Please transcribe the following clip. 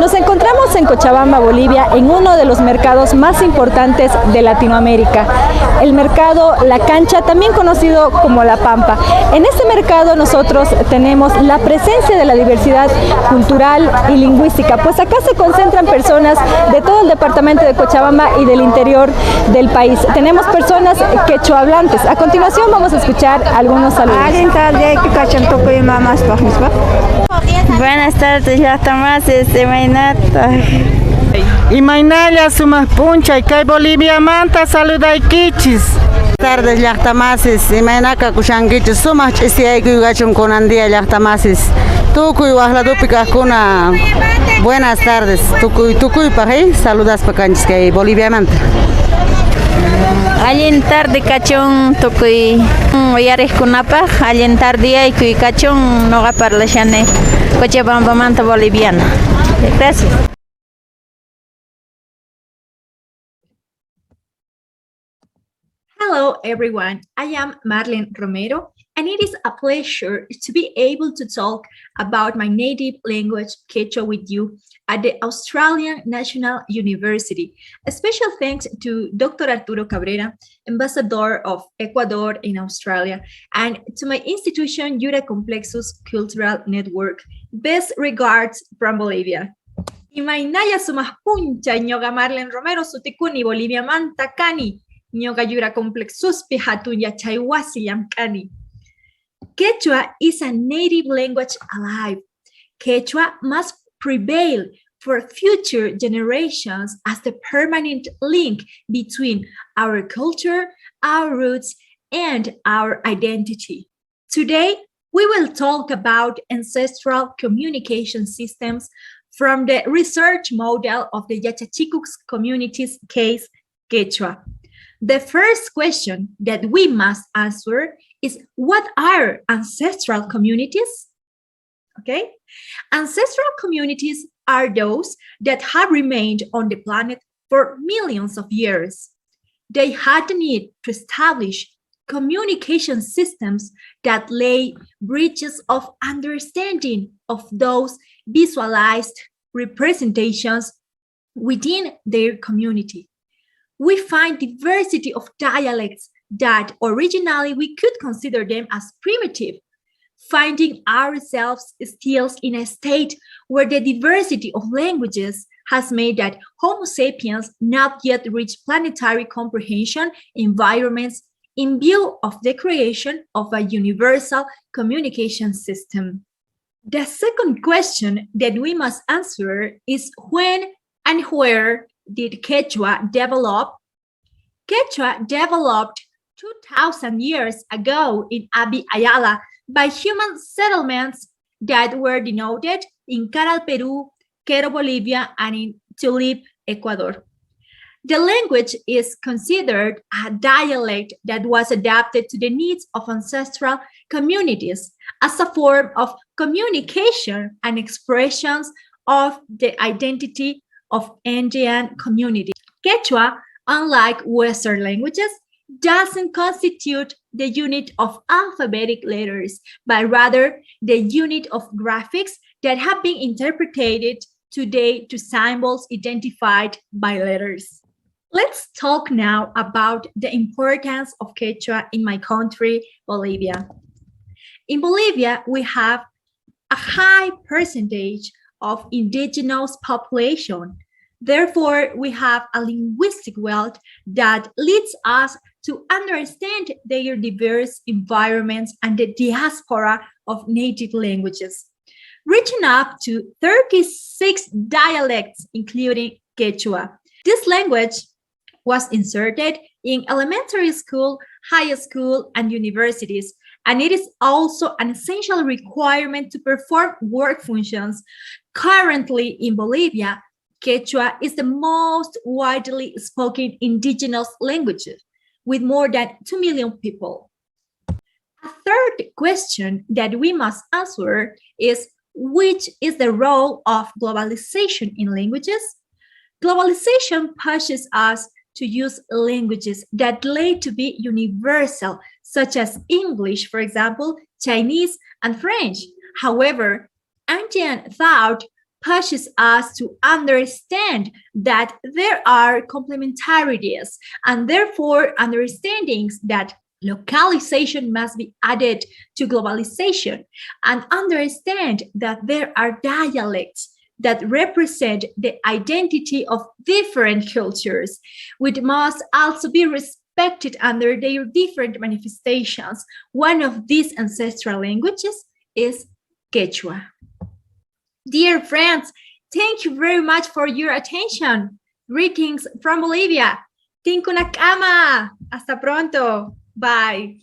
Nos encontramos en Cochabamba, Bolivia, en uno de los mercados más importantes de Latinoamérica, el mercado La Cancha, también conocido como La Pampa. En este mercado nosotros tenemos la presencia de la diversidad cultural y lingüística, pues acá se concentran personas de todo el departamento de Cochabamba y del interior del país. Tenemos personas quechohablantes. A continuación vamos a escuchar algunos saludos. Buenas tardes, Yachachikux, Y Mainaya sumas puncha y kai Bolivia manta saluda y kichis. Tardes llaqtamasis imaynaka kushankichis sumaq ch'isiyaykuygachum kunandiya llaqtamasis tukuy waqladupi kaqkuna buenas tardes tukuypaq saludaspa kanchis kay Boliviamanta. allin tarde kachun tukuy uyariqkunapaq allin tardiyaykuy kachun nuqa parlashani Cochabambamanta boliviana. Gracias. Hello everyone, I am Marlene Romero and it is a pleasure to be able to talk about my native language Quechua with you at the Australian National University. A special thanks to Dr. Arturo Cabrera, Ambassador of Ecuador in Australia, and to my institution Yuracomplexus Cultural Network. Best regards from Bolivia. Imaynaya sumah puncha ñoga Marlene Romero sutikuni Bolivia manta kani. Ñoga Yuracomplexuspi hatun yachaywasi llamkani. Quechua is a native language alive. Quechua must prevail for future generations as the permanent link between our culture, our roots, and our identity. Today, we will talk about ancestral communication systems from the research model of the Yachachikux community's case, Quechua. The first question that we must answer is, what are ancestral communities? Okay, ancestral communities are those that have remained on the planet for millions of years. They had the need to establish communication systems that lay bridges of understanding of those visualized representations within their community. We find diversity of dialects that originally we could consider them as primitive, finding ourselves still in a state where the diversity of languages has made that Homo sapiens not yet reach planetary comprehension environments in view of the creation of a universal communication system. The second question that we must answer is, when and where did Quechua develop? Quechua developed 2,000 years ago in Abi Ayala by human settlements that were denoted in Caral, Peru, Quero, Bolivia, and in Tulip, Ecuador. The language is considered a dialect that was adapted to the needs of ancestral communities as a form of communication and expressions of the identity of Indian community. Quechua, unlike Western languages, doesn't constitute the unit of alphabetic letters, but rather the unit of graphics that have been interpreted today to symbols identified by letters. Let's talk now about the importance of Quechua in my country, Bolivia. In Bolivia, we have a high percentage of indigenous population. Therefore, we have a linguistic wealth that leads us to understand their diverse environments and the diaspora of native languages, reaching up to 36 dialects, including Quechua. This language was inserted in elementary school, high school, and universities, and it is also an essential requirement to perform work functions. Currently in Bolivia, Quechua is the most widely spoken indigenous language, with more than 2 million people. A third question that we must answer is, which is the role of globalization in languages? Globalization pushes us to use languages that lay to be universal, such as English, for example, Chinese, and French. However, Andean thought pushes us to understand that there are complementarities and therefore understandings that localization must be added to globalization, and understand that there are dialects that represent the identity of different cultures, which must also be respected under their different manifestations. One of these ancestral languages is Quechua. Dear friends, thank you very much for your attention. Greetings from Bolivia. Tinkunakama. Hasta pronto. Bye.